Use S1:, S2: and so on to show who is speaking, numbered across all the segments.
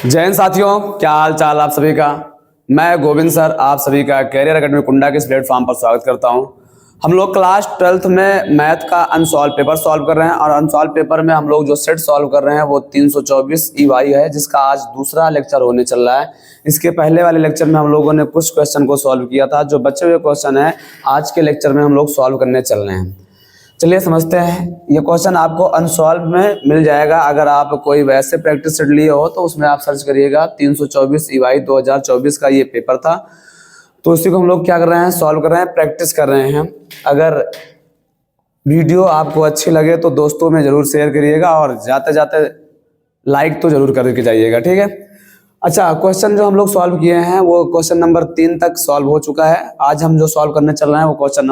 S1: जय हिंद साथियों, क्या हाल चाल आप सभी का। मैं गोविंद सर आप सभी का कैरियर एकेडमी कुंडा के इस प्लेटफॉर्म पर स्वागत करता हूं। हम लोग क्लास 12th में मैथ का अनसॉल्व पेपर सॉल्व कर रहे हैं और अनसॉल्व पेपर में हम लोग जो सेट सॉल्व कर रहे हैं वो 324 EY है, जिसका आज दूसरा लेक्चर होने चल रहा है। इसके पहले वाले लेक्चर में हम लोगों ने कुछ क्वेश्चन को सॉल्व किया था। जो बचे हुए क्वेश्चन है आज के लेक्चर में हम लोग सॉल्व करने चल रहे हैं। चलिए समझते हैं। ये क्वेश्चन आपको अनसॉल्व में मिल जाएगा। अगर आप कोई वैसे प्रैक्टिस सेट लिए हो तो उसमें आप सर्च करिएगा 324 EY 2024 का ये पेपर था। तो इसी को हम लोग क्या कर रहे हैं, सॉल्व कर रहे हैं, प्रैक्टिस कर रहे हैं। अगर वीडियो आपको अच्छी लगे तो दोस्तों में जरूर शेयर करिएगा और जाते जाते लाइक तो जरूर करके जाइएगा, ठीक है। अच्छा, क्वेश्चन जो हम लोग सॉल्व किए हैं वो क्वेश्चन नंबर 3 तक सॉल्व हो चुका है। आज हम जो सॉल्व करने चल रहे हैं वो क्वेश्चन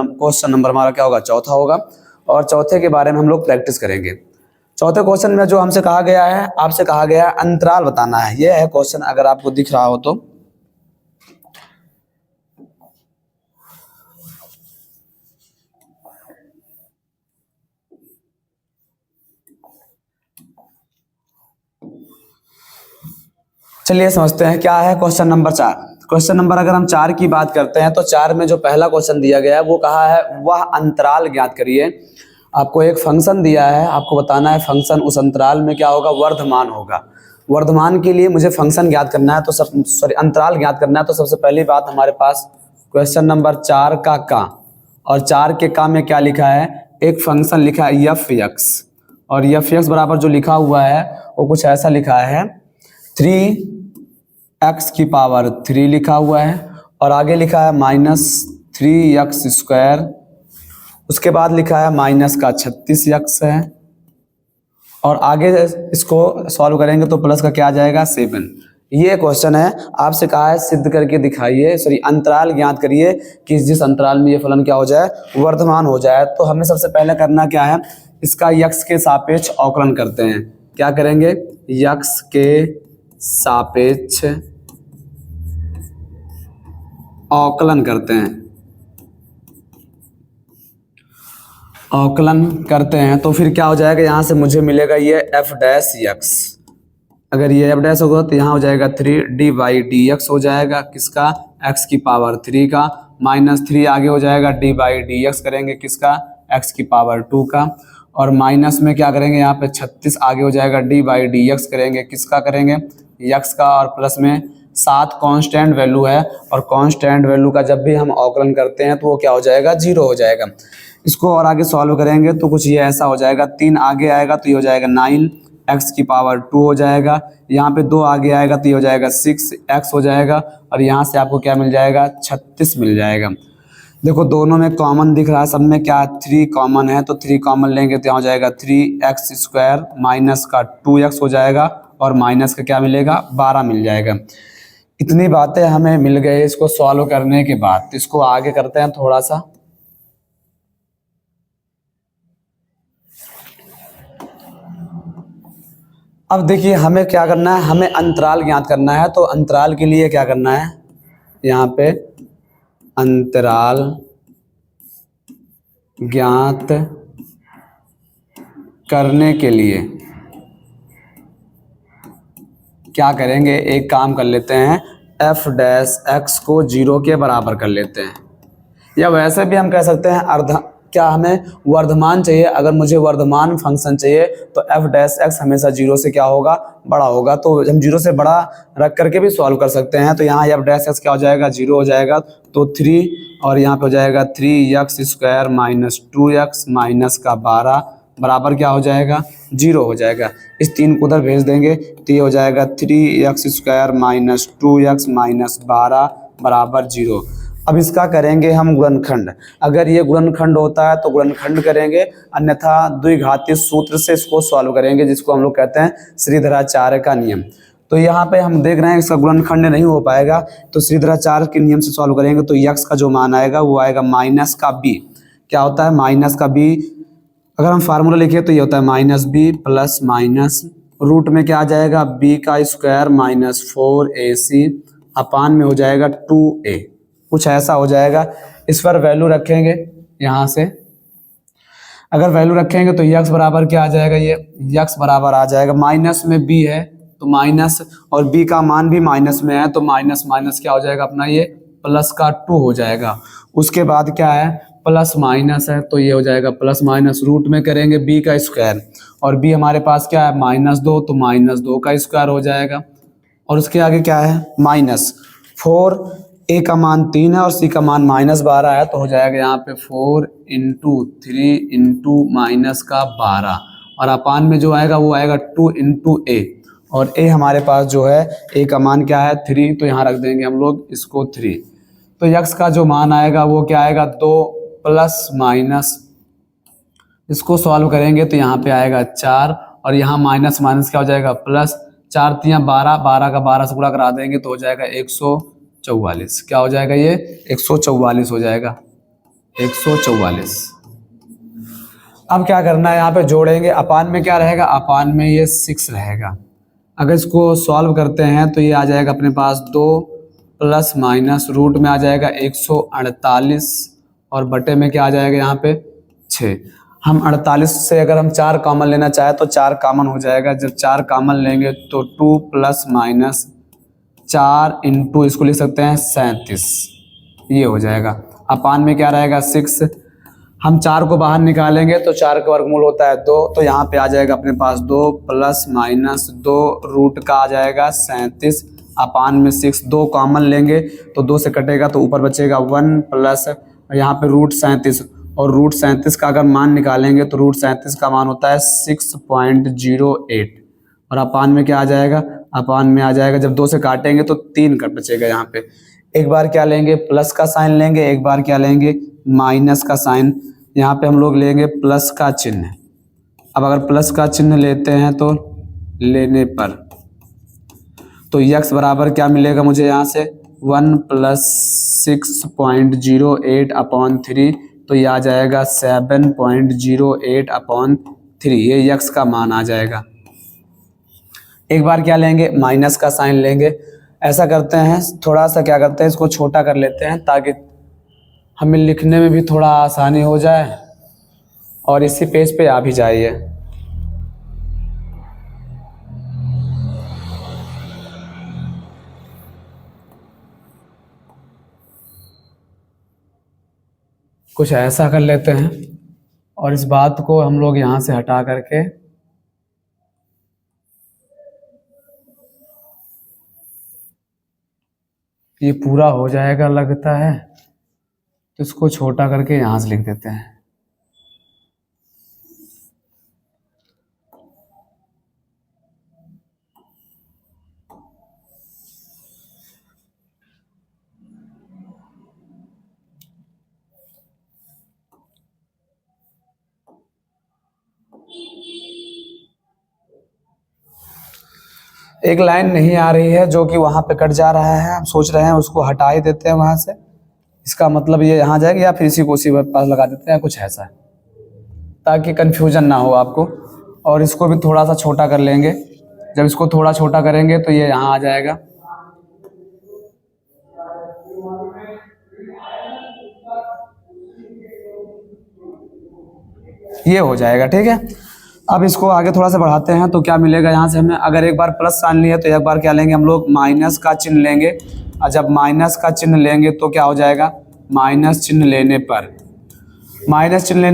S1: नंबर हमारा क्या होगा, चौथा होगा। और चौथे के बारे में हम लोग प्रैक्टिस करेंगे। चौथे क्वेश्चन में जो हमसे कहा गया है, आपसे कहा गया है अंतराल बताना है। ये है क्वेश्चन, अगर आपको दिख रहा हो तो। चलिए समझते हैं क्या है क्वेश्चन नंबर 4। क्वेश्चन नंबर अगर हम 4 की बात करते हैं तो 4 में जो पहला क्वेश्चन दिया गया है वो कहा है वह अंतराल ज्ञात करिए। आपको एक फंक्शन दिया है, आपको बताना है फंक्शन उस अंतराल में क्या होगा, वर्धमान होगा। वर्धमान के लिए मुझे फंक्शन ज्ञात करना है तो अंतराल ज्ञात करना है। तो सबसे पहली बात हमारे पास क्वेश्चन नंबर 4 का और 4 के का में क्या लिखा है, एक फंक्शन लिखा है f(x) और f(x) बराबर जो लिखा हुआ है वो कुछ ऐसा लिखा है 3x की पावर 3 लिखा हुआ है और आगे लिखा है -3x²। उसके बाद लिखा है माइनस का 36x है और आगे इसको सॉल्व करेंगे तो प्लस का क्या आ जाएगा 7। ये क्वेश्चन है, आपसे कहा है सिद्ध करके दिखाइए, अंतराल ज्ञात करिए कि जिस अंतराल में ये फलन क्या हो जाए, वर्धमान हो जाए। तो हमें सबसे पहले करना क्या है, इसका x के सापेक्ष अवकलन करते हैं। क्या करेंगे, x के सापेक्ष अवकलन करते हैं। अवकलन करते हैं तो फिर क्या हो जाएगा, यहाँ से मुझे मिलेगा ये f'(x). अगर ये f' होगा तो यहाँ हो जाएगा 3d/dx हो जाएगा, किसका, x की पावर 3 का, -3 आगे हो जाएगा d/dx करेंगे किसका, x की पावर 2 का, और माइनस में क्या करेंगे यहाँ पे 36 आगे हो जाएगा d/dx करेंगे किसका, करेंगे x का, और प्लस में 7 कांस्टेंट वैल्यू है और कांस्टेंट वैल्यू का जब भी हम अवकलन करते हैं तो वो क्या हो जाएगा, 0 हो जाएगा। इसको और आगे सॉल्व करेंगे तो कुछ ये ऐसा हो जाएगा, 3 आगे आएगा तो ये हो जाएगा 9x की पावर 2 हो जाएगा, यहाँ पे 2 आगे आएगा तो ये हो जाएगा 6x हो जाएगा और यहाँ से आपको क्या मिल जाएगा, 36 मिल जाएगा। देखो दोनों में कॉमन दिख रहा है, सब में क्या 3 कॉमन है तो 3 कॉमन लेंगे तो यहाँ हो जाएगा 3x² माइनस का 2x हो जाएगा और माइनस का क्या मिलेगा, 12 मिल जाएगा। इतनी बातें हमें मिल गए इसको सॉल्व करने के बाद। इसको आगे करते हैं थोड़ा सा। अब देखिए हमें क्या करना है, हमें अंतराल ज्ञात करना है। तो अंतराल के लिए क्या करना है, यहाँ पे अंतराल ज्ञात करने के लिए क्या करेंगे, एक काम कर लेते हैं, f'(x) को 0 के बराबर कर लेते हैं। या वैसे भी हम कह सकते हैं क्या हमें वर्धमान चाहिए। अगर मुझे वर्धमान फंक्शन चाहिए तो f'(x) हमेशा 0 से क्या होगा, बड़ा होगा। तो हम 0 से बड़ा रख करके भी सॉल्व कर सकते हैं। तो यहाँ f'(x) क्या हो जाएगा, 0 हो जाएगा तो 3 और यहाँ पे हो जाएगा 3x² माइनस 2x माइनस का 12 बराबर क्या हो जाएगा, 0 हो जाएगा। इस 3 को उधर भेज देंगे तो ये हो जाएगा 3x² माइनस 2x माइनस 12 बराबर 0। अब इसका करेंगे हम गुणनखंड। अगर ये गुणनखंड होता है तो गुणनखंड करेंगे, अन्यथा द्विघाती सूत्र से इसको सॉल्व करेंगे, जिसको हम लोग कहते हैं श्रीधराचार्य का नियम। तो यहाँ पे हम देख रहे हैं इसका गुणनखंड नहीं हो पाएगा तो श्रीधराचार्य के नियम से सॉल्व करेंगे तो x का जो मान आएगा वो आएगा माइनस का b। क्या होता है, माइनस का b। अगर हम फार्मूला लिखे तो ये होता है -b प्लस माइनस रूट में क्या आ जाएगा, b² माइनस 4ac अपान में हो जाएगा 2a, कुछ ऐसा हो जाएगा। इस पर वैल्यू रखेंगे यहाँ से, अगर वैल्यू रखेंगे तो x बराबर क्या आ जाएगा, ये x बराबर आ जाएगा, माइनस में b है तो माइनस, और b का मान भी माइनस में है तो माइनस माइनस क्या हो जाएगा अपना ये प्लस का 2 हो जाएगा। उसके बाद क्या है प्लस माइनस है तो ये हो जाएगा प्लस माइनस, रूट में करेंगे b का स्क्वायर, और b हमारे पास क्या है -2 तो -2 का स्क्वायर हो जाएगा। और उसके आगे क्या है -4, a का मान 3 है और c का मान -12 है तो हो जाएगा यहाँ पे 4 इंटू 3 इंटू माइनस का 12, और अपान में जो आएगा वो आएगा 2 इंटू a, और a हमारे पास जो है a का मान क्या है 3 तो यहाँ रख देंगे हम लोग इसको 3। तो x का जो मान आएगा वो क्या आएगा 2 प्लस माइनस, इसको सॉल्व करेंगे तो यहाँ पे आएगा 4, और यहाँ माइनस माइनस क्या हो जाएगा प्लस, 4 3 12, 12 का 12 से गुणा करा देंगे तो हो जाएगा 144। क्या हो जाएगा ये 144 हो जाएगा 144। अब क्या करना है यहाँ पे जोड़ेंगे, अपान में क्या रहेगा अपान में ये 6 रहेगा। अगर इसको सॉल्व करते हैं तो ये आ जाएगा अपने पास 2 प्लस माइनस रूट में आ जाएगा 148, और बटे में क्या आ जाएगा यहाँ पे 6। हम 48 से अगर हम 4 कॉमन लेना चाहे तो 4 कॉमन हो जाएगा, जब 4 कॉमन लेंगे तो 2 प्लस माइनस 4 इंटू इसको लिख सकते हैं 37, ये हो जाएगा। अपान में क्या रहेगा 6, हम 4 को बाहर निकालेंगे तो 4 का वर्गमूल होता है 2, तो यहाँ पे आ जाएगा अपने पास 2 प्लस माइनस 2 रूट का आ जाएगा 37, अपान में 6, 2 कॉमन लेंगे तो 2 से कटेगा तो ऊपर बचेगा 1 प्लस यहाँ पे रूट 37, और रूट 37 का अगर मान निकालेंगे तो रूट 37 का मान होता है 6.08, और अपान में क्या आ जाएगा अपान में आ जाएगा जब 2 से काटेंगे तो 3 कट बचेगा। यहाँ पे एक बार क्या लेंगे प्लस का साइन लेंगे, एक बार क्या लेंगे माइनस का साइन, यहाँ पे हम लोग लेंगे प्लस का चिन्ह। अब अगर प्लस का चिन्ह लेते हैं तो लेने पर तो x बराबर क्या मिलेगा मुझे यहाँ से 1 प्लस 6.08 अपॉन 3, तो ये आ जाएगा 7.08 अपॉन 3, ये x का मान आ जाएगा। एक बार क्या लेंगे माइनस का साइन लेंगे, ऐसा करते हैं थोड़ा सा क्या करते हैं इसको छोटा कर लेते हैं ताकि हमें लिखने में भी थोड़ा आसानी हो जाए, और इसी पेज पे आ भी जाइए। कुछ ऐसा कर लेते हैं, और इस बात को हम लोग यहाँ से हटा करके ये पूरा हो जाएगा लगता है, तो इसको छोटा करके यहाँ से लिख देते हैं। एक लाइन नहीं आ रही है जो कि वहाँ पे कट जा रहा है, हम सोच रहे हैं उसको हटा ही देते हैं वहाँ से, इसका मतलब ये यहाँ जाएगा, या फिर इसी को उसी पास लगा देते हैं, कुछ ऐसा है ताकि कन्फ्यूजन ना हो आपको। और इसको भी थोड़ा सा छोटा कर लेंगे, जब इसको थोड़ा छोटा करेंगे तो ये यहाँ आ जाएगा। ये हो जाएगा ठीक है। अब इसको आगे थोड़ा सा बढ़ाते हैं तो क्या मिलेगा यहाँ से हमें, अगर एक बार प्लस साइन लिया तो एक बार क्या लेंगे हम लोग माइनस का चिन्ह लेंगे, और जब माइनस का चिन्ह लेंगे तो क्या हो जाएगा माइनस चिन्ह लेने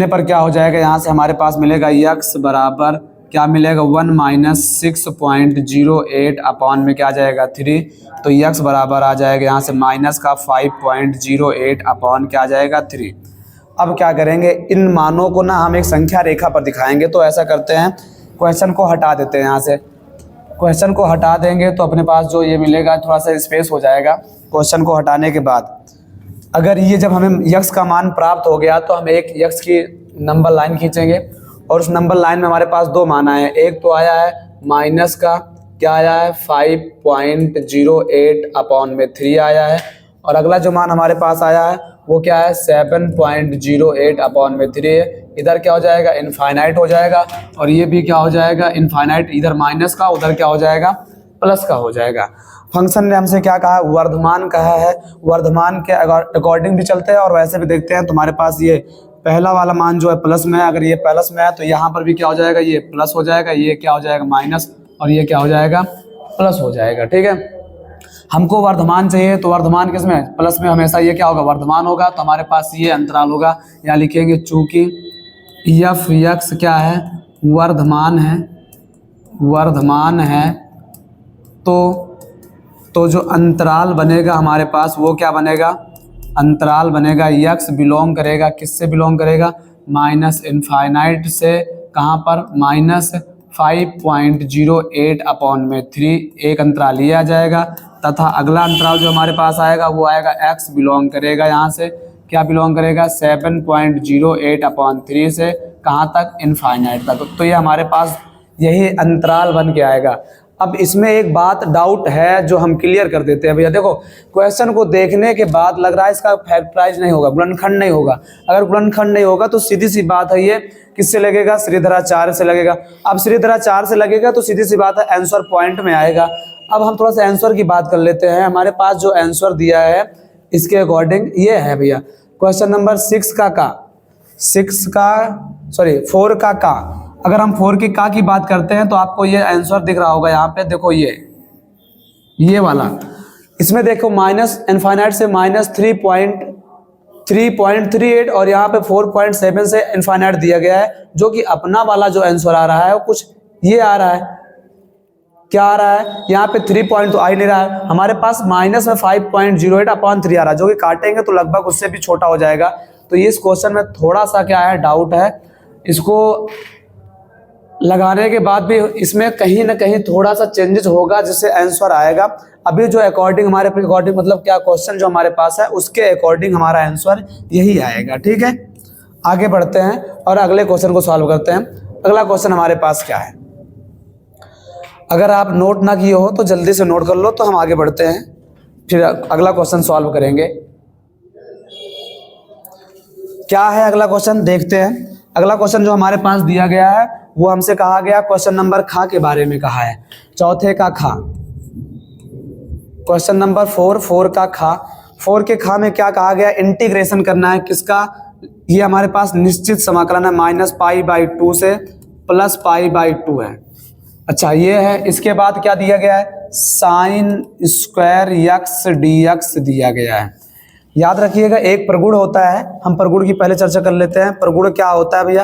S1: पर क्या हो जाएगा, यहाँ से हमारे पास मिलेगा x बराबर क्या मिलेगा 1 माइनस 6.08 अपॉन में क्या आ जाएगा 3, तो x बराबर आ जाएगा यहाँ से माइनस का 5.08 अपॉन क्या आ जाएगा 3। अब क्या करेंगे इन मानों को ना हम एक संख्या रेखा पर दिखाएंगे, तो ऐसा करते हैं क्वेश्चन को हटा देते हैं, यहाँ से क्वेश्चन को हटा देंगे तो अपने पास जो ये मिलेगा थोड़ा सा स्पेस हो जाएगा। क्वेश्चन को हटाने के बाद अगर ये जब हमें x का मान प्राप्त हो गया तो हम एक x की नंबर लाइन खींचेंगे, और उस नंबर लाइन में हमारे पास 2 मान आए हैं, एक तो आया है माइनस का क्या आया है 5.08 अपॉन में 3 आया है, और अगला जो मान हमारे पास आया है वो क्या है 7.08 अपॉन में 3 है। इधर क्या हो जाएगा इनफाइनाइट हो जाएगा, और ये भी क्या हो जाएगा इनफाइनाइट, इधर माइनस का उधर क्या हो जाएगा प्लस का हो जाएगा। फंक्शन ने हमसे क्या कहा वर्धमान कहा है, वर्धमान के अकॉर्डिंग भी चलते हैं और वैसे भी देखते हैं। तुम्हारे पास ये पहला वाला मान जो है प्लस में है, अगर ये प्लस में है तो यहाँ पर भी क्या हो जाएगा ये प्लस हो जाएगा, ये क्या हो जाएगा माइनस, और ये क्या हो जाएगा प्लस हो जाएगा। ठीक है, हमको वर्धमान चाहिए तो वर्धमान किसमें, प्लस में हमेशा ये क्या होगा, वर्धमान होगा। तो हमारे पास ये अंतराल होगा, यहाँ लिखेंगे चूंकि एफ एक्स क्या है, वर्धमान है, वर्धमान है तो जो अंतराल बनेगा हमारे पास वो क्या बनेगा, अंतराल बनेगा यक्स बिलोंग करेगा, किससे बिलोंग करेगा, माइनस इनफाइनाइट से, कहाँ पर, माइनस 5.08/3 एक अंतराल ये आ जाएगा। तथा अगला अंतराल जो हमारे पास आएगा वो आएगा एक्स बिलोंग करेगा, यहाँ से क्या बिलोंग करेगा, 7.08/3 से कहाँ तक, इनफाइनाइट तक। तो ये हमारे पास यही अंतराल बन के आएगा। अब इसमें एक बात डाउट है जो हम क्लियर कर देते हैं भैया। देखो क्वेश्चन को देखने के बाद लग रहा है इसका फैक्टराइज नहीं होगा, गुणनखंड नहीं होगा। अगर गुणनखंड नहीं होगा तो सीधी सी बात है ये किससे लगेगा, श्रीधराचार्य से लगेगा। अब श्रीधराचार्य से लगेगा तो सीधी सी बात है आंसर पॉइंट में आएगा। अब हम थोड़ा सा आंसर की बात कर लेते हैं। हमारे पास जो आंसर दिया है इसके अकॉर्डिंग ये है भैया, क्वेश्चन नंबर 4 का अगर हम 4 की बात करते हैं तो आपको ये आंसर दिख रहा होगा यहाँ पे, देखो ये वाला। इसमें देखो माइनस इनफाइनाइट से माइनस 3.38 और यहाँ पे 4.7 से इनफाइनाइट दिया गया है, जो कि अपना वाला जो आंसर आ रहा है वो कुछ ये आ रहा है। क्या आ रहा है, यहाँ पे 3 पॉइंट तो आ ही नहीं रहा है, हमारे पास माइनस में 5.08/3 आ रहा है, जो कि काटेंगे तो लगभग उससे भी छोटा हो जाएगा। तो ये इस क्वेश्चन में थोड़ा सा क्या है, डाउट है। इसको लगाने के बाद भी इसमें कहीं ना कहीं थोड़ा सा चेंजेस होगा जिससे आंसर आएगा। अभी जो अकॉर्डिंग हमारे अकॉर्डिंग मतलब क्या क्वेश्चन जो हमारे पास है उसके अकॉर्डिंग हमारा आंसर यही आएगा। ठीक है, आगे बढ़ते हैं और अगले क्वेश्चन को सॉल्व करते हैं। अगला क्वेश्चन हमारे पास क्या है, अगर आप नोट ना किए हो तो जल्दी से नोट कर लो, तो हम आगे बढ़ते हैं फिर अगला क्वेश्चन सॉल्व करेंगे। क्या है अगला क्वेश्चन, देखते हैं। अगला क्वेश्चन जो हमारे पास दिया गया है वो हमसे कहा गया, क्वेश्चन नंबर खा के बारे में कहा है, चौथे का खा, क्वेश्चन नंबर 4 का खा। 4 के खा में क्या कहा गया, इंटीग्रेशन करना है किसका, ये हमारे पास निश्चित समाकलन है -π/2 से +π/2 है। अच्छा ये है, इसके बाद क्या दिया गया है, साइन स्क्वायर यक्स dx दिया गया है। याद रखिएगा एक प्रगुण होता है, हम प्रगुण की पहले चर्चा कर लेते हैं। प्रगुण क्या होता है भैया,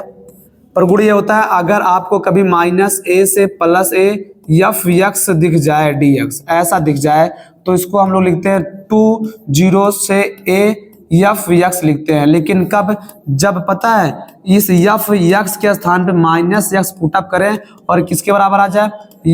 S1: प्रगुण ये होता है अगर आपको कभी -a से +a f x दिख जाए dx ऐसा दिख जाए तो इसको हम लोग लिखते हैं 2 0 से a f x लिखते हैं। लेकिन कब, जब पता है इस f x के स्थान पे -x पुटअप करें और किसके बराबर आ जाए,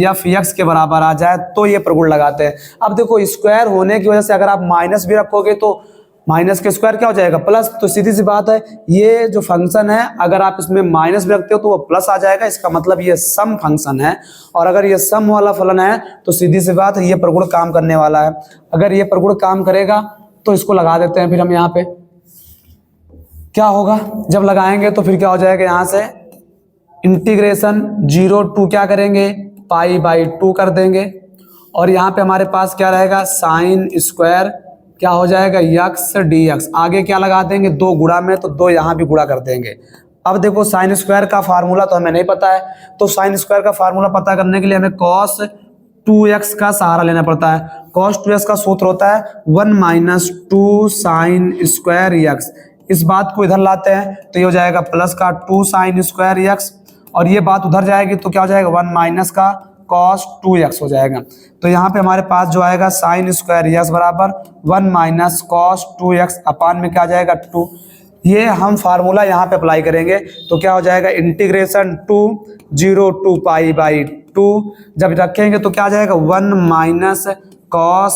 S1: f x के बराबर आ जाए तो ये प्रगुण लगाते हैं। अब देखो स्क्वायर होने की वजह से अगर आप माइनस भी रखोगे तो माइनस के स्क्वायर क्या हो जाएगा, प्लस। तो सीधी सी बात है ये जो फंक्शन है अगर आप इसमें माइनस भी रखते हो तो वो प्लस आ जाएगा, इसका मतलब ये सम फंक्शन है। और अगर ये सम वाला फलन है तो सीधी सी बात है ये प्रगुण काम करने वाला है। अगर ये प्रगुण काम करेगा तो इसको लगा देते हैं। फिर हम यहाँ पे क्या होगा, जब लगाएंगे तो फिर क्या हो जाएगा, यहाँ से इंटीग्रेशन 0 to क्या करेंगे, π/2 कर देंगे। और यहाँ पे हमारे पास क्या रहेगा, साइन स्क्वायर क्या हो जाएगा, यक्स dx। आगे क्या लगा देंगे, 2 गुणा में तो 2 यहाँ भी गुणा कर देंगे। अब देखो साइन स्क्वायर का फार्मूला तो हमें नहीं पता है, तो साइन स्क्वायर का फार्मूला पता करने के लिए हमें cos 2x का सहारा लेना पड़ता है। cos 2x का सूत्र होता है 1 - 2 साइन स्क्वायर x। इस बात को इधर लाते हैं तो ये हो जाएगा प्लस का 2 साइन स्क्वायर x, और ये बात उधर जाएगी तो क्या हो जाएगा 1 माइनस का cos 2x हो जाएगा। तो यहाँ पे हमारे पास जो आएगा साइन स्क्वायर x बराबर 1 - cos 2x अपान में क्या आ जाएगा 2। ये हम फार्मूला यहाँ पे अप्लाई करेंगे तो क्या हो जाएगा, इंटीग्रेशन 2 0 to π/2 जब रखेंगे तो क्या आ जाएगा 1 - cos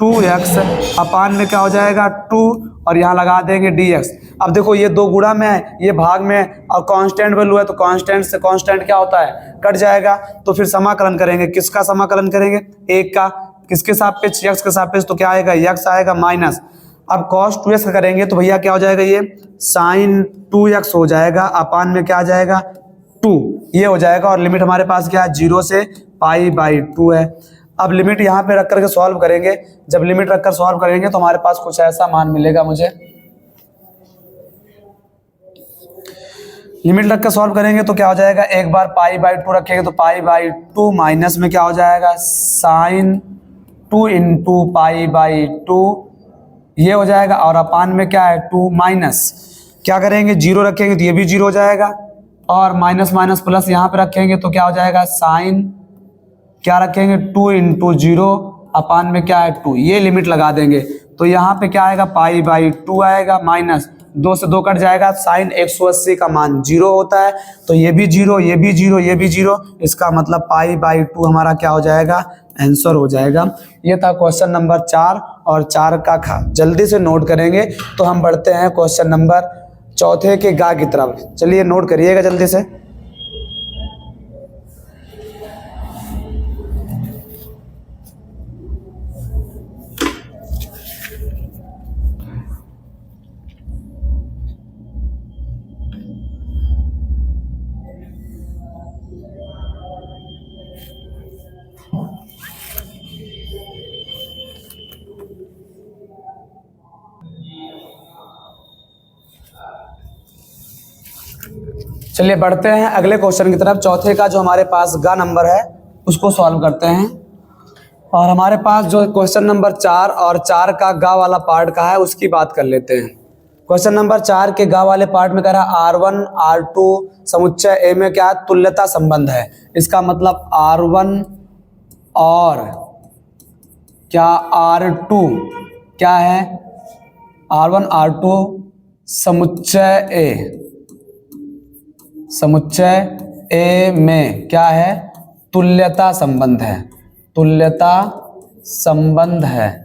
S1: 2x अपान में क्या हो जाएगा 2, और यहाँ लगा देंगे dx। अब देखो ये 2 गुणा में है, ये भाग में है, और कांस्टेंट वैल्यू है तो कांस्टेंट से कांस्टेंट क्या होता है, कट जाएगा। तो फिर समाकलन करेंगे, किसका समाकलन करेंगे, 1 का, किसके सापेक्ष, x के सापेक्ष, तो क्या आएगा x आएगा माइनस। अब cos 2x करेंगे तो भैया क्या हो जाएगा, ये sin 2x हो जाएगा अपान में क्या आ जाएगा 2, ये हो जाएगा। और लिमिट हमारे पास क्या है 0 से π/2 है। अब लिमिट यहाँ पे रख करके सॉल्व करेंगे, जब लिमिट रखकर सॉल्व करेंगे तो हमारे पास कुछ ऐसा मान मिलेगा मुझे। लिमिट रख कर सॉल्व करेंगे तो क्या हो जाएगा, एक बार पाई बाई टू रखेंगे तो पाई बाई टू माइनस में क्या हो जाएगा sign two into pi by two ये हो जाएगा, और अपान में क्या है टू माइनस क्या करेंगे जीरो रखेंगे तो ये भी जीरो हो जाएगा, और माइनस माइनस प्लस यहाँ पे रखेंगे तो क्या हो जाएगा साइन क्या रखेंगे टू इंटू जीरो अपान में क्या है टू, ये लिमिट लगा देंगे तो यहाँ पे क्या आएगा पाई बाई टू आएगा, माइनस दो से दो कट जाएगा, साइन 180 का मान जीरो होता है तो ये भी जीरो ये भी जीरो ये भी जीरो, इसका मतलब पाई बाई टू हमारा क्या हो जाएगा आंसर हो जाएगा। ये था क्वेश्चन नंबर 4 और 4 का खा जल्दी से नोट करेंगे तो हम बढ़ते हैं क्वेश्चन नंबर चौथे के गा की तरफ। चलिए नोट करिएगा जल्दी से। चलिए बढ़ते हैं अगले क्वेश्चन की तरफ। चौथे का जो हमारे पास गा नंबर है उसको सॉल्व करते हैं, और हमारे पास जो क्वेश्चन नंबर 4 और 4 का गा वाला पार्ट का है उसकी बात कर लेते हैं। क्वेश्चन नंबर 4 के गा वाले पार्ट में कह रहा है R1 R2 समुच्चय ए में क्या है तुल्यता संबंध है। इसका मतलब R1 और क्या R2 क्या है, R1 R2 समुच्चय ए में क्या है तुल्यता संबंध है, तुल्यता संबंध है।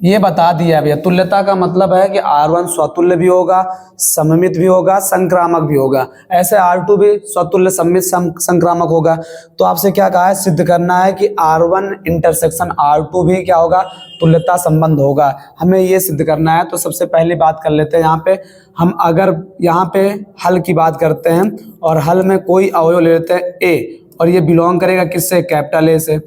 S1: ये बता दिया भैया। तुल्यता का मतलब है कि R1 स्वतुल्य भी होगा, सममित भी होगा, संक्रामक भी होगा, ऐसे R2 भी स्वतुल्य सममित संक्रामक होगा। तो आपसे क्या कहा है सिद्ध करना है कि R1 इंटरसेक्शन R2 भी क्या होगा तुल्यता संबंध होगा। हमें ये सिद्ध करना है। तो सबसे पहली बात कर लेते हैं, यहाँ पे हम अगर यहाँ पे हल की बात करते हैं और हल में कोई अवयव ले लेते हैं A, और ये बिलोंग करेगा किससे कैपिटल ए से।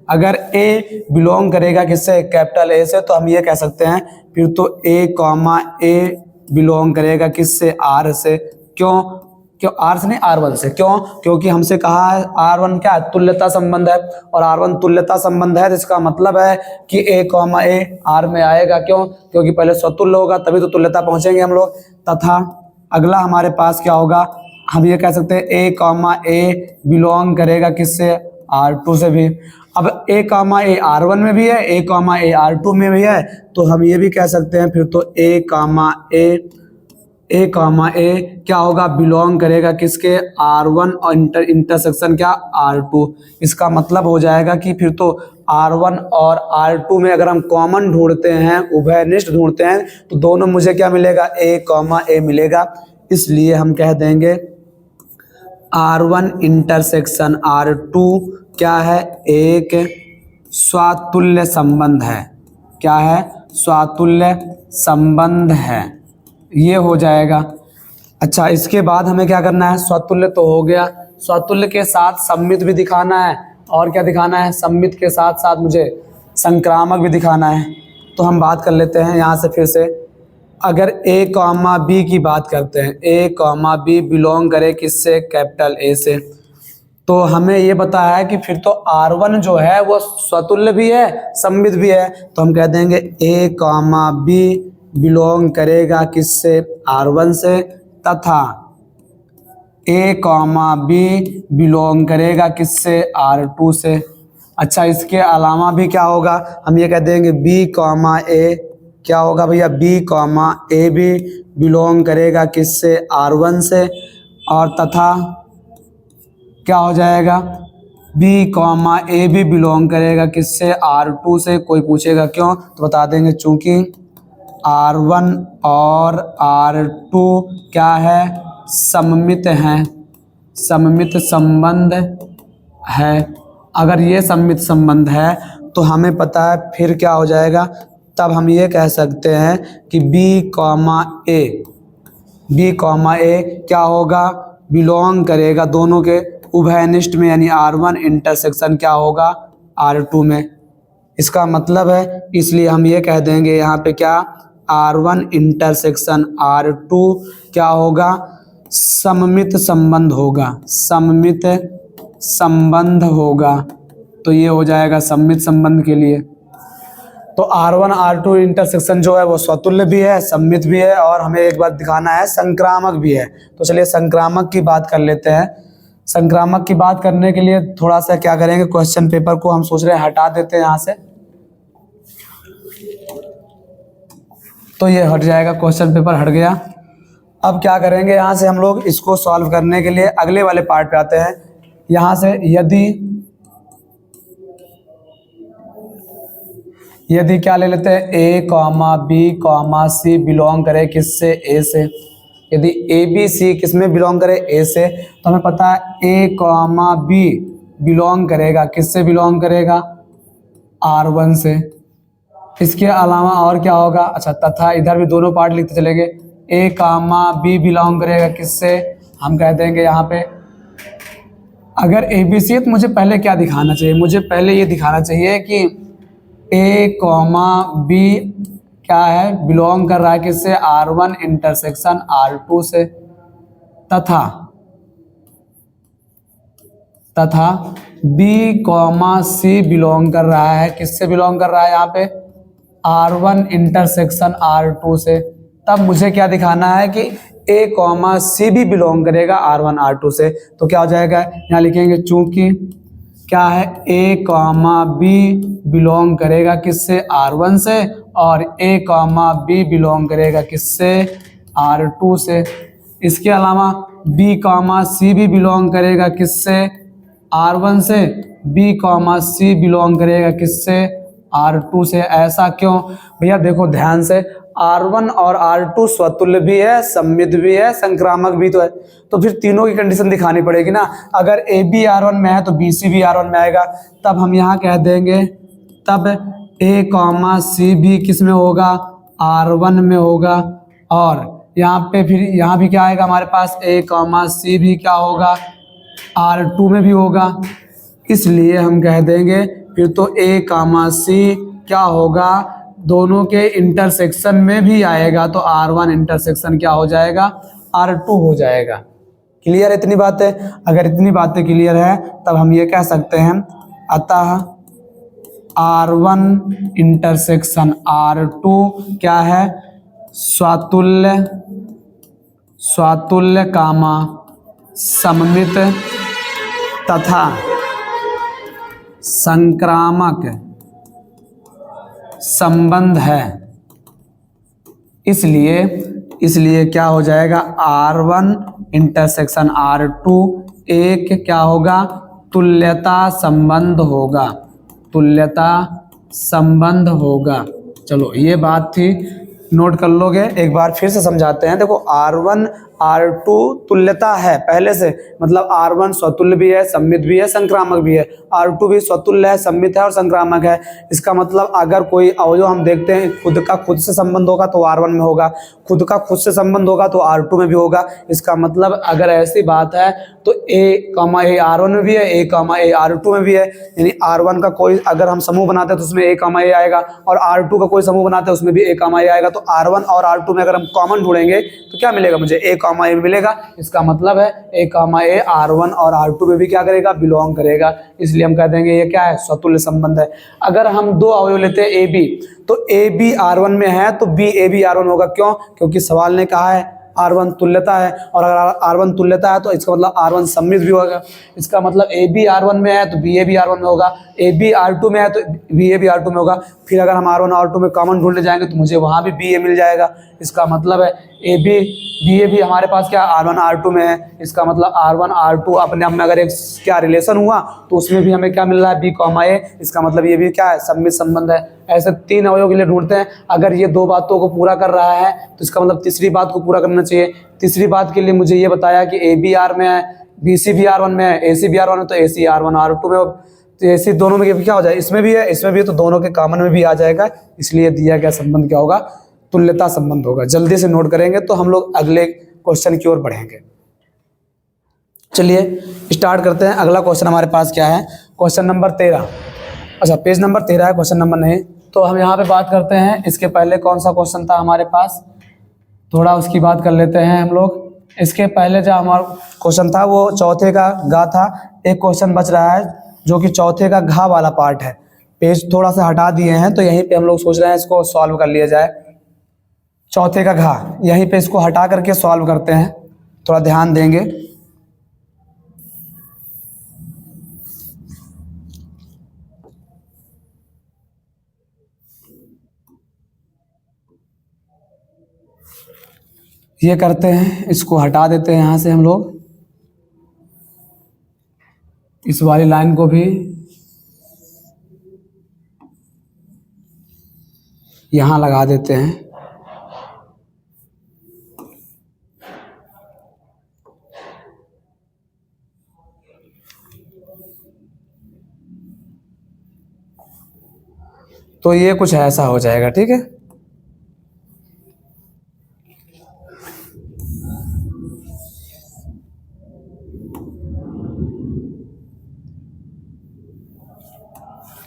S1: अगर ए बिलोंग करेगा किससे कैपिटल ए से तो हम ये कह सकते हैं फिर तो ए कॉमा ए बिलोंग करेगा किससे आर से। क्यों आर से नहीं R1 से। क्योंकि हमसे कहा है R1 क्या है तुल्यता संबंध है, और R1 तुल्यता संबंध है तो इसका मतलब है कि ए कॉमा ए आर में आएगा। क्योंकि पहले स्वतुल्य होगा तभी तो तुल्यता पहुंचेंगे हम लोग। तथा अगला हमारे पास क्या होगा, हम ये कह सकते हैं ए कॉमा ए बिलोंग करेगा किससे R2 से भी। अब ए कॉमा ए R1 में भी है, ए कॉमा ए R2 में भी है, तो हम ये भी कह सकते हैं फिर तो ए कॉमा ए क्या होगा बिलोंग करेगा किसके R1 और इंटरसेक्शन क्या R2। इसका मतलब हो जाएगा कि फिर तो R1 और R2 में अगर हम कॉमन ढूंढते हैं उभयनिष्ठ ढूंढते हैं तो दोनों मुझे क्या मिलेगा ए कॉमा ए मिलेगा। इसलिए हम कह देंगे R1 इंटरसेक्शन R2 क्या है एक स्वातुल्य संबंध है। क्या है स्वातुल्य संबंध है, ये हो जाएगा। अच्छा इसके बाद हमें क्या करना है, स्वतुल्य तो हो गया, स्वतुल्य के साथ सम्मित भी दिखाना है, और क्या दिखाना है सम्मित के साथ साथ मुझे संक्रामक भी दिखाना है। तो हम बात कर लेते हैं यहाँ से फिर से। अगर ए कॉमा बी की बात करते हैं, ए कॉमा बी बिलोंग करे किससे कैपिटल ए से, तो हमें ये बताया है कि फिर तो R1 जो है वो स्वतुल्य भी है सम्मित भी है। तो हम कह देंगे ए कॉमा बी बिलोंग करेगा किससे R1 से, तथा ए कॉमा बी बिलोंग करेगा किससे R2 से। अच्छा इसके अलावा भी क्या होगा, हम ये कह देंगे बी कॉमा ए क्या होगा भैया बी कॉमा ए भी बिलोंग करेगा किससे R1 से, और तथा क्या हो जाएगा बी कॉमा ए भी बिलोंग करेगा किससे R2 से। कोई पूछेगा क्यों तो बता देंगे चूंकि R1 और R2 क्या है सममित हैं, सममित संबंध है। अगर ये सममित संबंध है तो हमें पता है फिर क्या हो जाएगा, तब हम ये कह सकते हैं कि बी कॉमा ए क्या होगा बिलोंग करेगा दोनों के उभयनिष्ठ में, यानी R1 इंटरसेक्शन क्या होगा R2 में। इसका मतलब है इसलिए हम ये कह देंगे यहाँ पे क्या R1 इंटरसेक्शन R2 क्या होगा सममित संबंध होगा, सममित संबंध होगा, तो ये हो जाएगा सममित संबंध के लिए। तो R1 R2 इंटरसेक्शन जो है वो स्वतुल्य भी है, सममित भी है, और हमें एक बात दिखाना है संक्रामक भी है। तो चलिए संक्रामक की बात कर लेते हैं। संक्रामक की बात करने के लिए थोड़ा सा क्या करेंगे, क्वेश्चन पेपर को हम सोच रहे हैं हटा देते हैं यहाँ से, तो ये हट जाएगा, क्वेश्चन पेपर हट गया। अब क्या करेंगे, यहाँ से हम लोग इसको सॉल्व करने के लिए अगले वाले पार्ट पे आते हैं। यहाँ से यदि क्या ले लेते हैं, A, B, C बिलोंग करे किससे, A से। यदि A, B, C किस में बिलोंग करे, A से, तो हमें पता है A, B बिलोंग करेगा किससे, बिलोंग करेगा R1 से। इसके अलावा और क्या होगा, अच्छा तथा इधर भी दोनों पार्ट लिखते चलेंगे। A, B बिलोंग करेगा किससे, हम कह देंगे यहाँ पे अगर ABC है तो मुझे पहले क्या दिखाना चाहिए, मुझे पहले ये दिखाना चाहिए कि A, B क्या है, बिलोंग कर रहा है किससे, R1 इंटरसेक्शन R2 से, तथा B, C बिलोंग कर रहा है किससे, बिलोंग कर रहा है यहाँ पे R1 इंटरसेक्शन R2 से। तब मुझे क्या दिखाना है कि A, C भी बिलोंग करेगा R1 R2 से। तो क्या हो जाएगा, यहाँ लिखेंगे चूंकि क्या है A, B बिलोंग करेगा किससे, R1 से, और A, B बिलोंग करेगा किससे, R2 से। इसके अलावा B, C भी बिलोंग करेगा किससे, R1 से, B, C बिलोंग करेगा किससे, R2 से। ऐसा क्यों भैया, देखो ध्यान से, R1 और R2 स्वतुल्य भी है, सममित भी है, संक्रामक भी तो है, तो फिर तीनों की कंडीशन दिखानी पड़ेगी ना। अगर AB R1 में है तो BC भी R1 में आएगा। तब हम यहाँ कह देंगे, तब A, C भी किस में होगा, R1 में होगा, और यहाँ पे फिर यहाँ भी क्या आएगा हमारे पास, A, C भी क्या होगा, R2 में भी होगा। इसलिए हम कह देंगे फिर तो A, C क्या होगा, दोनों के इंटरसेक्शन में भी आएगा, तो R1 इंटरसेक्शन क्या हो जाएगा, R2 हो जाएगा। क्लियर है इतनी बातें? अगर इतनी बातें क्लियर है तब हम ये कह सकते हैं, अतः R1 इंटरसेक्शन R2 क्या है, स्वातुल्य कामा सममित तथा संक्रामक संबंध है। इसलिए क्या हो जाएगा, R1 इंटरसेक्शन R2 एक क्या होगा, तुल्यता संबंध होगा, तुल्यता संबंध होगा। चलो ये बात थी, नोट कर लोगे, एक बार फिर से समझाते हैं। देखो R1 R2 तुल्यता है पहले से, मतलब R1 स्वतुल्य भी है, सममित भी है, संक्रामक भी है, R2 भी स्वतुल्य है, सममित है और संक्रामक है। इसका मतलब अगर कोई अवयव हम देखते हैं खुद का खुद से संबंध होगा तो R1 में होगा, खुद का खुद से संबंध होगा तो R2 में भी होगा। इसका मतलब अगर ऐसी बात है तो A, A R1 में भी है, A, A R2 में भी है। यानी R1 का कोई अगर हम समूह बनाते हैं तो उसमें A, A आएगा, और R2 का कोई समूह बनाते हैं उसमें भी A, A आएगा। तो R1 और R2 में अगर हम कॉमन ढूंढेंगे तो क्या मिलेगा, मुझे A, A मिलेगा। इसका मतलब है A, A R1 और R2 में भी क्या करेगा, बिलोंग करेगा। इसलिए हम कह देंगे ये क्या है, स्वतुल्य संबंध है। अगर हम दो अवयव लेते हैं AB, तो AB R1 में है तो B AB R1 होगा। क्यों? क्योंकि सवाल ने कहा है R1 तुल्यता है, और अगर R1 तुल्यता है तो इसका मतलब R1 सममित भी होगा। इसका मतलब AB R1 में है तो BA भी R1 में होगा, AB R2 में है तो BA भी R2 में होगा। फिर अगर हम R1 और R2 में कॉमन ढूंढने जाएंगे तो मुझे वहाँ भी BA मिल जाएगा। इसका मतलब है AB BA भी हमारे पास क्या R1 R2 में है। इसका मतलब R1 R2 अपने आप में अगर एक क्या रिलेशन हुआ तो उसमें भी हमें क्या मिल रहा है, B, A। इसका मतलब ये भी क्या है, सममित संबंध है। ऐसे तीन अवयव के लिए ढूंढते हैं। अगर ये दो बातों को पूरा कर रहा है तो इसका मतलब तीसरी बात को पूरा करना चाहिए। तीसरी बात के लिए मुझे ये बताया कि AB R में है, BC भी R1 में है, AC भी R1 है, तो AC R1 R2 में, तो AC दोनों में क्या हो जाए, इसमें भी है इसमें भी है, तो दोनों के कॉमन में भी आ जाएगा। इसलिए दिया गया संबंध क्या होगा, तुल्यता संबंध होगा। जल्दी से नोट करेंगे तो हम लोग अगले क्वेश्चन की ओर बढ़ेंगे। चलिए स्टार्ट करते हैं। अगला क्वेश्चन हमारे पास क्या है, क्वेश्चन नंबर 13। अच्छा पेज नंबर 13 है, क्वेश्चन नंबर नहीं। तो हम यहाँ पे बात करते हैं, इसके पहले कौन सा क्वेश्चन था हमारे पास, थोड़ा उसकी बात कर लेते हैं हम लोग। इसके पहले जो हमारा क्वेश्चन था वो चौथे का घा था, एक क्वेश्चन बच रहा है जो कि चौथे का घा वाला पार्ट है। पेज थोड़ा सा हटा दिए हैं तो यहीं पे हम लोग सोच रहे हैं इसको सॉल्व कर लिया जाए। चौथे का घा यहीं पे इसको हटा करके सॉल्व करते हैं, थोड़ा ध्यान देंगे। ये करते हैं, इसको हटा देते हैं यहाँ से हम लोग, इस वाली लाइन को भी यहाँ लगा देते हैं। तो ये कुछ ऐसा हो जाएगा, ठीक है।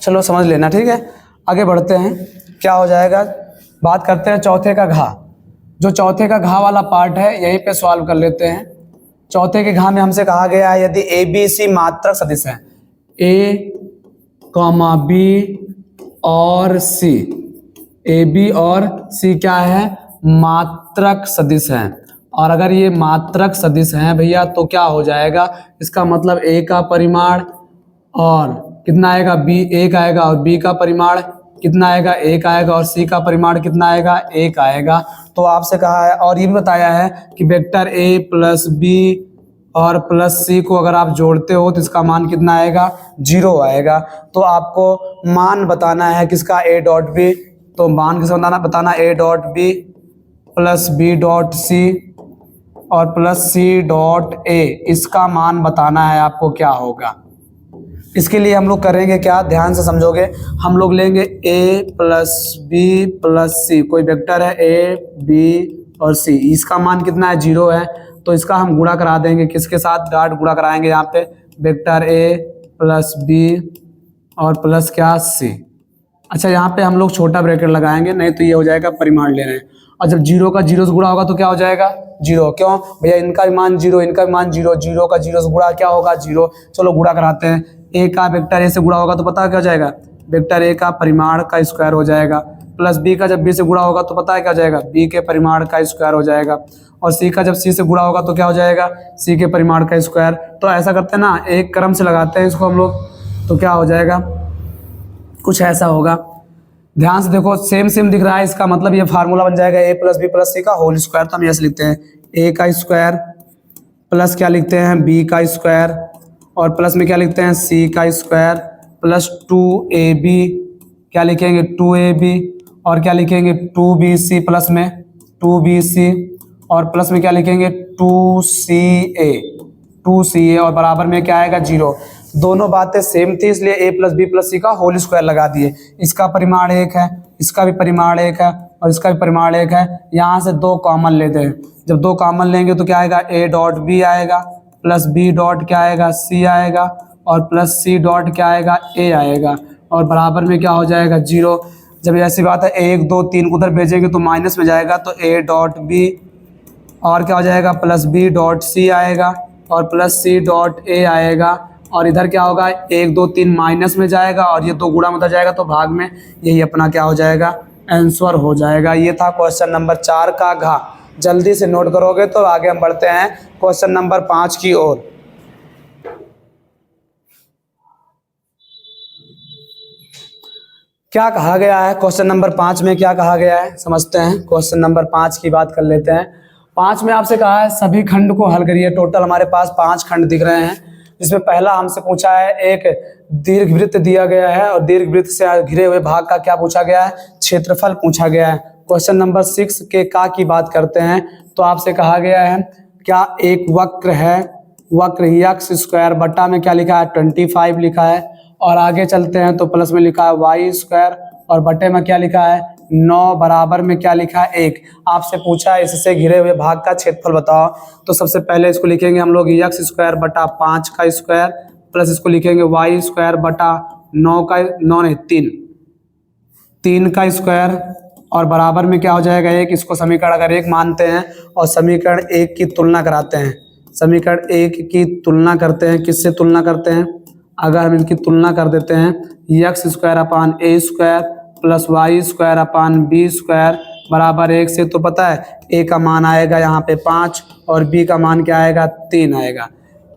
S1: चलो समझ लेना, ठीक है। आगे बढ़ते हैं, क्या हो जाएगा, बात करते हैं चौथे का घा। जो चौथे का घा वाला पार्ट है यहीं पे सॉल्व कर लेते हैं। चौथे के घा में हमसे कहा गया है यदि ए बी सी मात्रक सदिश है, ए कॉमा बी और सी, ए बी और सी क्या है, मात्रक सदिश हैं। और अगर ये मात्रक सदिश हैं भैया तो क्या हो जाएगा, इसका मतलब ए का परिमाण और कितना आएगा, बी एक आएगा, और बी का परिमाण कितना आएगा, एक आएगा, और सी का परिमाण कितना आएगा, एक आएगा। तो आपसे कहा है और ये भी बताया है कि वेक्टर ए प्लस बी और प्लस सी को अगर आप जोड़ते हो तो इसका मान कितना आएगा, 0 आएगा। तो आपको मान बताना है किसका, ए डॉट बी। तो मान किसका बताना, A dot B plus B dot C और प्लस सी डॉट ए, इसका मान बताना है आपको क्या होगा। इसके लिए हम लोग करेंगे क्या, ध्यान से समझोगे। हम लोग लेंगे a प्लस बी प्लस सी, कोई वेक्टर है a b और c, इसका मान कितना है, 0 है। तो इसका हम गुणा करा देंगे, किसके साथ, डॉट गुणा कराएंगे यहाँ पे, वेक्टर a प्लस बी और प्लस क्या, c। अच्छा यहाँ पे हम लोग छोटा ब्रैकेट लगाएंगे, नहीं तो ये हो जाएगा परिमाण ले रहे हैं। और जब 0 का 0 से गुणा होगा तो क्या हो जाएगा, 0। क्यों भैया, इनका भी मान 0, इनका भी मान 0, 0 का 0 से गुणा क्या होगा, 0। चलो गुणा कराते हैं, ए का वेक्टर ए से गुणा होगा तो पता है क्या हो जाएगा, वेक्टर ए का परिमाण का स्क्वायर हो जाएगा, प्लस बी का जब बी से गुणा होगा तो पता है क्या हो जाएगा, बी के परिमाण का स्क्वायर हो जाएगा, और सी का जब सी से गुणा होगा तो क्या हो जाएगा, सी के परिमाण का स्क्वायर। तो ऐसा करते हैं ना, एक क्रम से लगाते हैं इसको हम लोग, तो क्या हो जाएगा, कुछ ऐसा होगा। ध्यान से देखो, सेम सेम दिख रहा है, इसका मतलब ये फार्मूला बन जाएगा ए प्लस बी प्लस सी का होल स्क्वायर। तो हम ऐसे लिखते हैं, ए का स्क्वायर प्लस क्या लिखते हैं, बी का स्क्वायर, और प्लस में क्या लिखते हैं, सी का स्क्वायर, प्लस 2ab, क्या लिखेंगे, 2ab, और क्या लिखेंगे, 2bc, प्लस में 2bc, और प्लस में क्या लिखेंगे, 2ca, और बराबर में क्या आएगा, 0। दोनों बातें सेम थी इसलिए a प्लस बी प्लस सी का होल स्क्वायर लगा दिए। इसका परिमाण 1 है, इसका भी परिमाण 1 है, और इसका भी परिमाण 1 है। यहाँ से 2 कॉमन लेते हैं, जब 2 कॉमन लेंगे तो क्या आएगा, a डॉट बी आएगा, प्लस बी डॉट क्या आएगा, सी आएगा, और प्लस सी डॉट क्या आएगा, ए आएगा, और बराबर में क्या हो जाएगा, 0। जब ऐसी बात है 1 2 3 उधर भेजेंगे तो माइनस में जाएगा, तो ए डॉट बी और क्या हो जाएगा, प्लस बी डॉट सी आएगा, और प्लस सी डॉट ए आएगा, और इधर क्या होगा, 1 2 3 माइनस में जाएगा, और ये 2 गुणा में उधर जाएगा तो भाग में, यही अपना क्या हो जाएगा, आंसर हो जाएगा। ये था क्वेश्चन नंबर 4 का घा। जल्दी से नोट करोगे तो आगे हम बढ़ते हैं क्वेश्चन नंबर 5 की ओर। क्या कहा गया है क्वेश्चन नंबर 5 में, क्या कहा गया है समझते हैं। क्वेश्चन नंबर 5 की बात कर लेते हैं। 5 में आपसे कहा है सभी खंड को हल करिए। टोटल हमारे पास 5 खंड दिख रहे हैं, जिसमें पहला हमसे पूछा है, एक दीर्घवृत्त दिया गया है और दीर्घवृत्त से घिरे हुए भाग का क्या पूछा गया है, क्षेत्रफल पूछा गया है। क्वेश्चन नंबर 6 के का की बात करते हैं तो आपसे कहा गया है क्या एक वक्र है, वक्र x स्क्वायर बटा में क्या लिखा है 25 लिखा है, और आगे चलते हैं तो प्लस में लिखा है वाई स्क्वायर और बटे में क्या लिखा है 9 बराबर में क्या लिखा है 1। आपसे पूछा है इससे घिरे हुए भाग का क्षेत्रफल बताओ। तो सबसे पहले इसको लिखेंगे हम लोग x स्क्वायर बटा 5 का स्क्वायर प्लस इसको लिखेंगे वाई स्क्वायर बटा 9 का 9 नहीं 3 का स्क्वायर और बराबर में क्या हो जाएगा 1। इसको समीकरण अगर 1 मानते हैं और समीकरण 1 की तुलना कराते हैं। समीकरण 1 की तुलना करते हैं, किससे तुलना करते हैं? अगर हम इनकी तुलना कर देते हैं, X square upon A square plus Y square upon B square बराबर 1 से, तो पता है ए का मान आएगा यहाँ पे 5 और बी का मान क्या आएगा? 3 आएगा।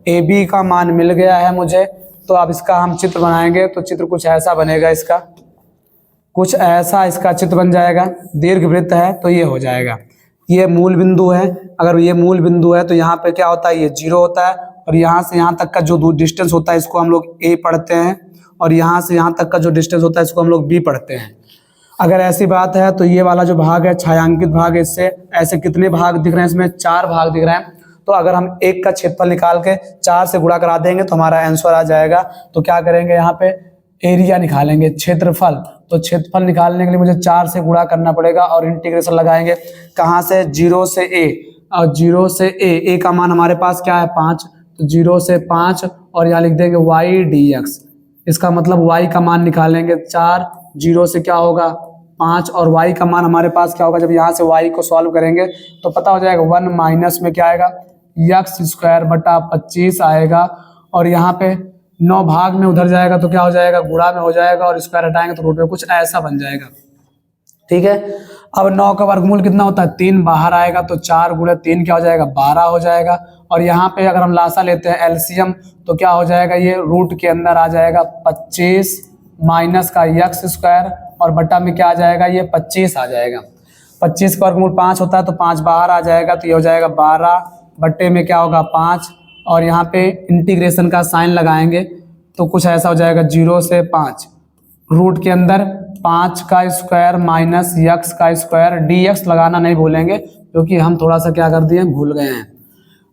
S1: ए बी का मान मिल गया है मुझे, तो अब इसका हम चित्र बनाएंगे। तो चित्र कुछ ऐसा बनेगा, इसका कुछ ऐसा इसका चित्र बन जाएगा। दीर्घवृत्त है तो ये हो जाएगा, ये मूल बिंदु है। अगर ये मूल बिंदु है तो यहाँ पे क्या होता है? ये 0 होता है, और यहाँ से यहाँ तक का जो डिस्टेंस होता है इसको हम लोग a पढ़ते हैं, और यहाँ से यहाँ तक का जो डिस्टेंस होता है इसको हम लोग b पढ़ते हैं। अगर ऐसी बात है तो ये वाला जो भाग है छायांकित भाग, इससे ऐसे कितने भाग दिख रहे हैं? इसमें 4 भाग दिख रहे हैं। तो अगर हम 1 का क्षेत्रफल निकाल के 4 से गुणा करा देंगे तो हमारा आंसर आ जाएगा। तो क्या करेंगे? यहाँ पे एरिया निकालेंगे, क्षेत्रफल। तो क्षेत्रफल निकालने के लिए मुझे 4 से गुणा करना पड़ेगा और इंटीग्रेशन लगाएंगे। कहाँ से? 0 से a, और 0 से a का मान हमारे पास क्या है? 5। तो 0 से 5 और यहाँ लिख देंगे y dx। इसका मतलब y का मान निकालेंगे 4, 0 से क्या होगा? 5, और y का मान हमारे पास क्या होगा? जब यहाँ से y को सॉल्व करेंगे तो पता हो जाएगा 1 माइनस में क्या आएगा? एक्स स्क्वायर बटा 25 आएगा, और यहाँ पे 9 भाग में उधर जाएगा तो क्या हो जाएगा? गुणा में हो जाएगा, और स्क्वायर हटाएंगे तो रूट में, कुछ ऐसा बन जाएगा। ठीक है। अब 9 का वर्गमूल कितना होता है? 3 बाहर आएगा, तो 4 गुणे 3 क्या हो जाएगा? 12 हो जाएगा। और यहाँ पे अगर हम लासा लेते हैं एलसीएम तो क्या हो जाएगा? ये रूट के अंदर आ जाएगा 25 माइनस का एक्स स्क्वायर, और बटा में क्या आ जाएगा? ये 25 आ जाएगा। 25 का वर्गमूल 5 होता है, तो 5 बाहर आ जाएगा, तो ये हो जाएगा 12 बट्टे में क्या होगा? 5, और यहाँ पे इंटीग्रेशन का साइन लगाएंगे तो कुछ ऐसा हो जाएगा 0 से 5, रूट के अंदर 5 का स्क्वायर माइनस एक्स का स्क्वायर, dx लगाना नहीं भूलेंगे क्योंकि हम थोड़ा सा क्या कर दिए? भूल गए हैं।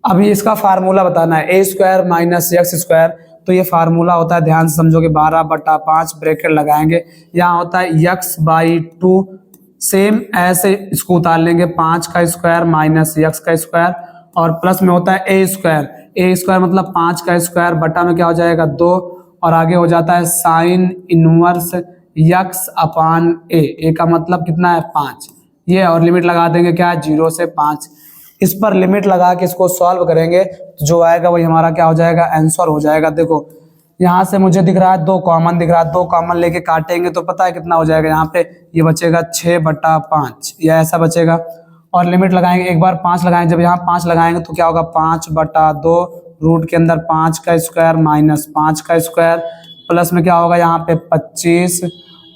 S1: अभी इसका फार्मूला बताना है, ए स्क्वायर माइनस एक्स स्क्वायर। तो ये फार्मूला होता है, ध्यान से समझोगे, 12 बटा 5 ब्रैकेट लगाएंगे, यहाँ होता है x/2। सेम ऐसे इसको उतार लेंगे, 5 का स्क्वायर माइनस एक्स का स्क्वायर, और प्लस में होता है ए स्क्वायर। ए स्क्वायर मतलब 5 का स्क्वायर, बटा में क्या हो जाएगा? 2, और आगे हो जाता है साइन इनवर्स एक्स अपान ए का मतलब कितना है? 5। ये और लिमिट लगा देंगे, क्या है? 0 से 5। इस पर लिमिट लगा के इसको सॉल्व करेंगे तो जो आएगा वही हमारा क्या हो जाएगा? आंसर हो जाएगा। देखो यहाँ से मुझे दिख रहा है 2 कॉमन दिख रहा है, 2 कॉमन लेके काटेंगे तो पता है कितना हो जाएगा? यहाँ पे ये बचेगा 6 बटा 5, या ऐसा बचेगा। और लिमिट लगाएंगे, एक बार 5 लगाएंगे, जब यहाँ 5 लगाएंगे तो क्या होगा? 5 बटा 2, रूट के अंदर 5 का स्क्वायर माइनस 5 का स्क्वायर, प्लस में क्या होगा? यहाँ पे 25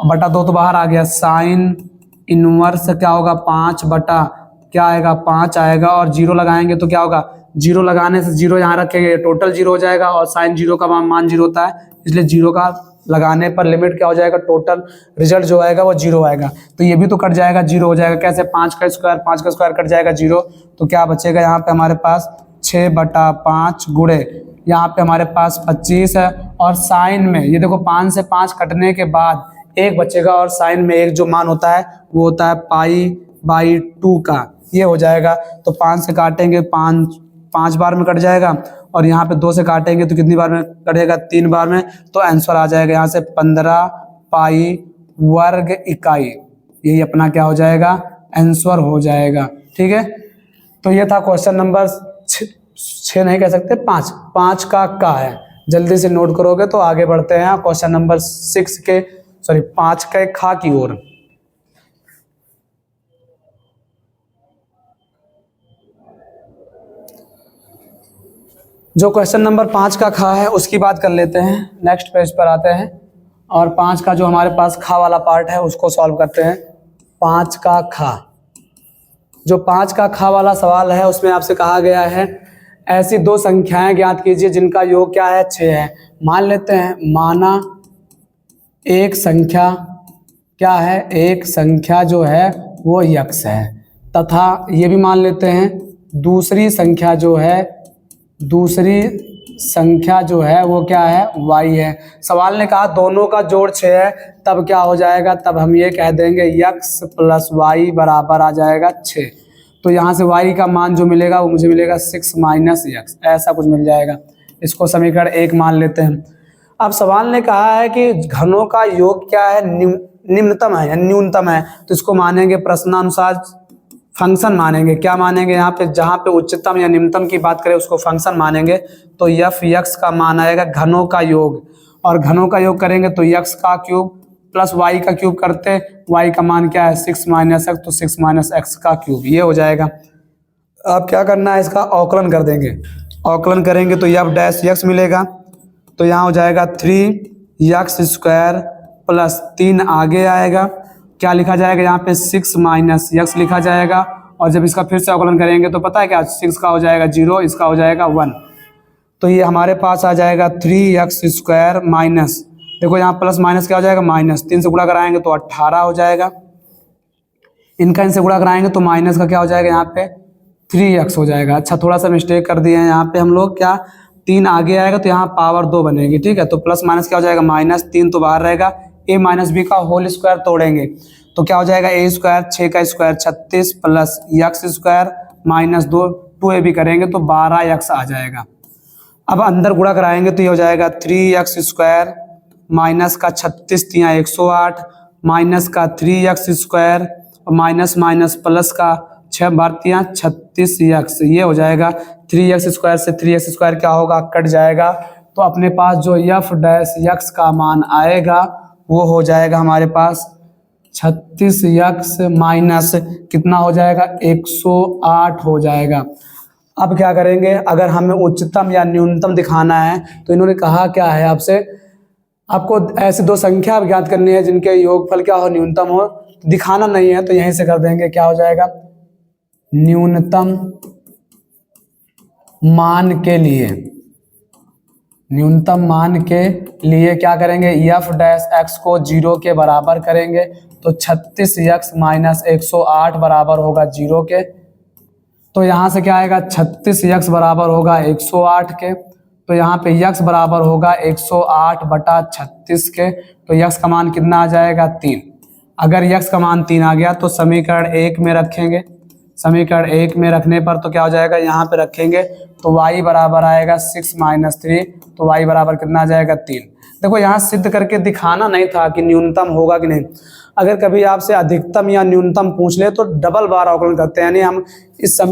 S1: बटा 2 तो बाहर आ गया, साइन इनवर्स क्या होगा? 5 बटा क्या आएगा? 5 आएगा, और 0 लगाएंगे तो क्या होगा? 0 लगाने से 0 यहाँ रखेंगे, टोटल 0 हो जाएगा, और साइन 0 का मान 0 होता है, इसलिए 0 का लगाने पर लिमिट क्या हो जाएगा? टोटल रिजल्ट जो आएगा वो 0 आएगा। तो ये भी तो कट जाएगा, 0 हो जाएगा। कैसे? 5 का स्क्वायर कट जाएगा 0, तो क्या बचेगा यहाँ पे हमारे पास? 6 बटा 5 गुणे यहाँ पे हमारे पास 25 है, और साइन में ये देखो 5 से 5 कटने के बाद 1 बचेगा, और साइन में 1 जो मान होता है वो होता है π/2 का, ये हो जाएगा। तो 5 से काटेंगे, 5 बार में कट जाएगा, और यहाँ पे 2 से काटेंगे तो कितनी बार में कटेगा? 3 बार में। तो आंसर आ जाएगा यहाँ से 15 पाई वर्ग इकाई। यही अपना क्या हो जाएगा? आंसर हो जाएगा। ठीक है। तो ये था क्वेश्चन नंबर 6 नहीं कह सकते, 5 का है। जल्दी से नोट करोगे तो आगे बढ़ते हैं क्वेश्चन नंबर 5 के खा की ओर। जो क्वेश्चन नंबर 5 का खा है उसकी बात कर लेते हैं। नेक्स्ट पेज पर आते हैं और 5 का जो हमारे पास खा वाला पार्ट है उसको सॉल्व करते हैं। 5 का खा, जो 5 का खा वाला सवाल है उसमें आपसे कहा गया है ऐसी 2 संख्याएं ज्ञात कीजिए जिनका योग क्या है? 6 है। मान लेते हैं, माना एक संख्या क्या है? एक संख्या जो है वो x है, तथा ये भी मान लेते हैं दूसरी संख्या जो है वो क्या है? y है। सवाल ने कहा दोनों का जोड़ 6 है, तब क्या हो जाएगा? तब हम ये कह देंगे x + y बराबर आ जाएगा 6। तो यहाँ से y का मान जो मिलेगा वो मुझे मिलेगा 6 - x, ऐसा कुछ मिल जाएगा। इसको समीकरण 1 मान लेते हैं। अब सवाल ने कहा है कि घनों का योग क्या है? निम्नतम है या न्यूनतम है, तो इसको मानेंगे प्रश्नानुसार फंक्शन मानेंगे। क्या मानेंगे यहाँ पे, जहाँ पे उच्चतम या निम्नतम की बात करें उसको फंक्शन मानेंगे। तो एफ एक्स का मान आएगा घनों का योग, और घनों का योग करेंगे तो एक्स का क्यूब प्लस वाई का क्यूब करते, वाई का मान क्या है 6 माइनस एक्स, तो 6 माइनस एक्स का क्यूब ये हो जाएगा। अब क्या करना है, इसका अवकलन कर देंगे। अवकलन करेंगे तो एफ डैश एक्स मिलेगा, तो यहाँ हो जाएगा 3x² प्लस 3 आगे आएगा, क्या लिखा जाएगा यहाँ पे 6 माइनस एक्स लिखा जाएगा। और जब इसका फिर से अवकलन करेंगे तो पता है क्या, 6 का हो जाएगा 0, इसका हो जाएगा 1, तो ये हमारे पास आ जाएगा 3x² माइनस, देखो यहाँ प्लस माइनस क्या हो जाएगा माइनस, 3 से गुणा कराएंगे तो 18 हो जाएगा, इनका इनसे गुणा कराएंगे तो माइनस का क्या हो जाएगा यहाँ पे 3x हो जाएगा। अच्छा थोड़ा सा मिस्टेक कर दिए हैं यहाँ पे हम लोग, क्या 3 आगे आएगा तो यहाँ पावर 2 बनेगी, ठीक है। तो प्लस माइनस क्या हो जाएगा माइनस, 3 तो बाहर रहेगा, a माइनस बी का होल स्क्वायर तोड़ेंगे तो क्या हो जाएगा a स्क्वायर, 6 का square 36 plus x² minus 2ab करेंगे तो 12x आ जाएगा। अब अंदर गुणा कराएंगे तो ये हो जाएगा 3x² माइनस का 36 तिया 108 माइनस का 3x² और माइनस माइनस प्लस का 6 भारतीय 36x, ये हो जाएगा 3x² से 3x² क्या होगा कट जाएगा, तो अपने पास जो एफ डैश एक्स का मान आएगा वो हो जाएगा हमारे पास 36x माइनस कितना हो जाएगा 108 हो जाएगा। अब क्या करेंगे, अगर हमें उच्चतम या न्यूनतम दिखाना है तो इन्होंने कहा क्या है आपसे, आपको ऐसे दो संख्या ज्ञात करनी है जिनके योगफल क्या हो न्यूनतम हो, दिखाना नहीं है तो यहीं से कर देंगे, क्या हो जाएगा न्यूनतम मान के लिए, न्यूनतम मान के लिए क्या करेंगे एफ डैश एक्स को 0 के बराबर करेंगे तो 36x माइनस 108 बराबर होगा 0 के, तो यहाँ से क्या आएगा 36x बराबर होगा 108 के, तो यहाँ पे x बराबर होगा 108 बटा 36 के, तो x का मान कितना आ जाएगा 3। अगर x का मान 3 आ गया तो समीकरण 1 में रखेंगे, समीकरण 1 में रखने पर तो क्या हो जाएगा यहाँ पे रखेंगे तो y बराबर आएगा 6 माइनस 3, तो y बराबर कितना आ जाएगा 3। देखो यहाँ सिद्ध करके दिखाना नहीं था कि न्यूनतम होगा कि नहीं, अगर कभी आपसे अधिकतम या न्यूनतम पूछ ले तो डबल बार अवकलन करते हैं, यानी हम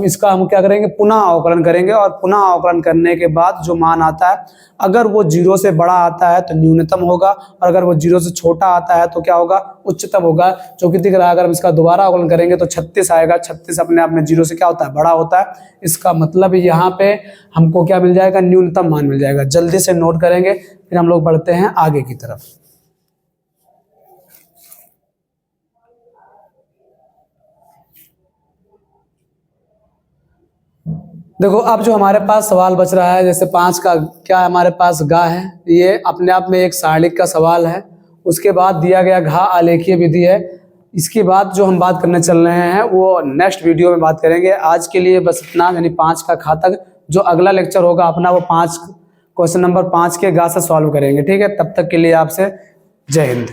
S1: इसका हम क्या करेंगे पुनः अवकलन करेंगे, और पुनः अवकलन करने के बाद जो मान आता है अगर वो 0 से बड़ा आता है तो न्यूनतम होगा, और अगर वो 0 से छोटा आता है तो क्या होगा उच्चतम होगा। जो कि दिख रहा है अगर हम इसका दोबारा अवकलन करेंगे तो 36 आएगा, 36 अपने आप में 0 से क्या होता है बड़ा होता है, इसका मतलब यहाँ पे हमको क्या मिल जाएगा न्यूनतम मान मिल जाएगा। जल्दी से नोट करेंगे फिर हम लोग बढ़ते हैं आगे की तरफ। देखो अब जो हमारे पास सवाल बच रहा है, जैसे 5 का क्या हमारे पास गा है, ये अपने आप में एक सारणिक का सवाल है, उसके बाद दिया गया घा आलेखीय विधि है। इसके बाद जो हम बात करने चल रहे हैं वो नेक्स्ट वीडियो में बात करेंगे। आज के लिए बस इतना, यानी 5 का खा तक। जो अगला लेक्चर होगा अपना वो क्वेश्चन नंबर 5 के गा से सॉल्व करेंगे, ठीक है। तब तक के लिए आपसे जय हिंद।